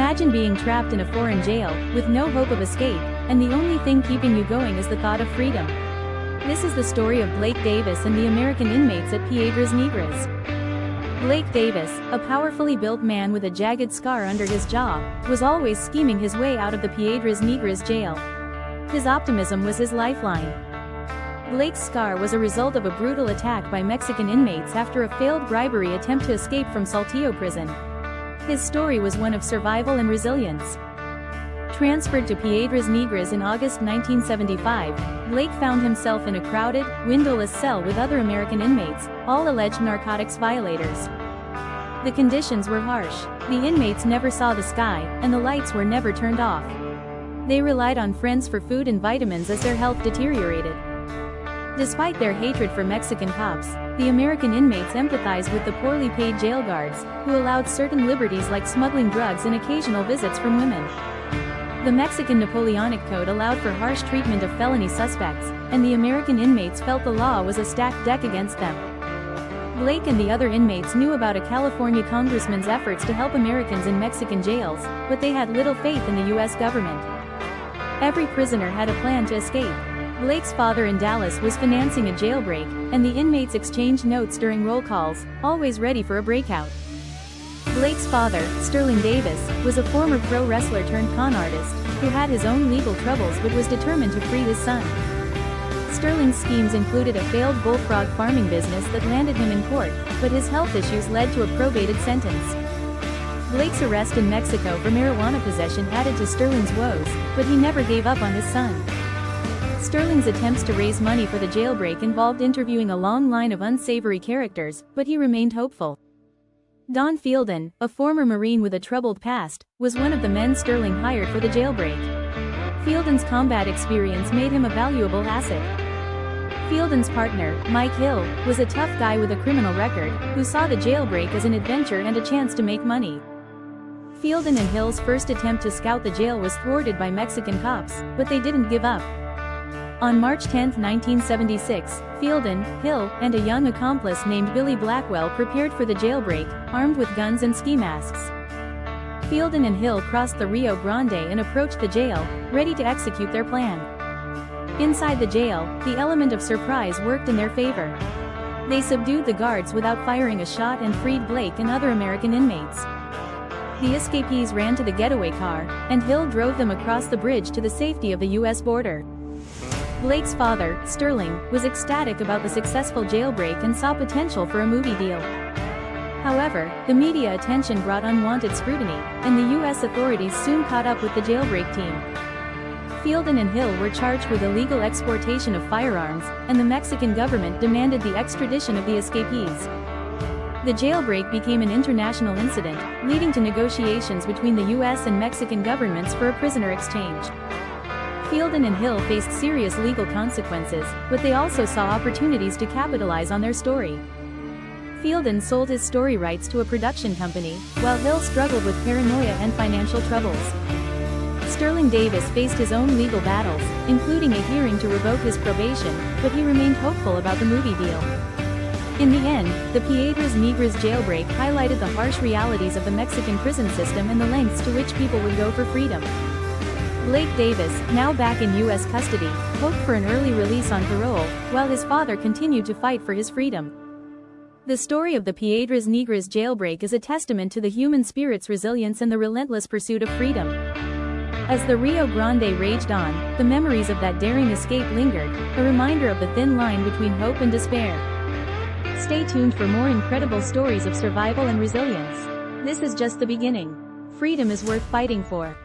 Imagine being trapped in a foreign jail, with no hope of escape, and the only thing keeping you going is the thought of freedom. This is the story of Blake Davis and the American inmates at Piedras Negras. Blake Davis, a powerfully built man with a jagged scar under his jaw, was always scheming his way out of the Piedras Negras jail. His optimism was his lifeline. Blake's scar was a result of a brutal attack by Mexican inmates after a failed bribery attempt to escape from Saltillo prison. His story was one of survival and resilience. Transferred to Piedras Negras in August 1975, Blake found himself in a crowded, windowless cell with other American inmates, all alleged narcotics violators. The conditions were harsh. The inmates never saw the sky, and the lights were never turned off. They relied on friends for food and vitamins as their health deteriorated. Despite their hatred for Mexican cops, the American inmates empathized with the poorly paid jail guards, who allowed certain liberties like smuggling drugs and occasional visits from women. The Mexican Napoleonic Code allowed for harsh treatment of felony suspects, and the American inmates felt the law was a stacked deck against them. Blake and the other inmates knew about a California congressman's efforts to help Americans in Mexican jails, but they had little faith in the U.S. government. Every prisoner had a plan to escape. Blake's father in Dallas was financing a jailbreak, and the inmates exchanged notes during roll calls, always ready for a breakout. Blake's father, Sterling Davis, was a former pro wrestler turned con artist, who had his own legal troubles but was determined to free his son. Sterling's schemes included a failed bullfrog farming business that landed him in court, but his health issues led to a probated sentence. Blake's arrest in Mexico for marijuana possession added to Sterling's woes, but he never gave up on his son. Sterling's attempts to raise money for the jailbreak involved interviewing a long line of unsavory characters, but he remained hopeful. Don Fielden, a former Marine with a troubled past, was one of the men Sterling hired for the jailbreak. Fielden's combat experience made him a valuable asset. Fielden's partner, Mike Hill, was a tough guy with a criminal record, who saw the jailbreak as an adventure and a chance to make money. Fielden and Hill's first attempt to scout the jail was thwarted by Mexican cops, but they didn't give up. On March 10, 1976, Fielden, Hill, and a young accomplice named Billy Blackwell prepared for the jailbreak, armed with guns and ski masks. Fielden and Hill crossed the Rio Grande and approached the jail, ready to execute their plan. Inside the jail, the element of surprise worked in their favor. They subdued the guards without firing a shot and freed Blake and other American inmates. The escapees ran to the getaway car, and Hill drove them across the bridge to the safety of the U.S. border. Blake's father, Sterling, was ecstatic about the successful jailbreak and saw potential for a movie deal. However, the media attention brought unwanted scrutiny, and the U.S. authorities soon caught up with the jailbreak team. Fielden and Hill were charged with illegal exportation of firearms, and the Mexican government demanded the extradition of the escapees. The jailbreak became an international incident, leading to negotiations between the U.S. and Mexican governments for a prisoner exchange. Fielden and Hill faced serious legal consequences, but they also saw opportunities to capitalize on their story. Fielden sold his story rights to a production company, while Hill struggled with paranoia and financial troubles. Sterling Davis faced his own legal battles, including a hearing to revoke his probation, but he remained hopeful about the movie deal. In the end, the Piedras Negras jailbreak highlighted the harsh realities of the Mexican prison system and the lengths to which people would go for freedom. Blake Davis, now back in U.S. custody, hoped for an early release on parole, while his father continued to fight for his freedom. The story of the Piedras Negras jailbreak is a testament to the human spirit's resilience and the relentless pursuit of freedom. As the Rio Grande raged on, the memories of that daring escape lingered, a reminder of the thin line between hope and despair. Stay tuned for more incredible stories of survival and resilience. This is just the beginning. Freedom is worth fighting for.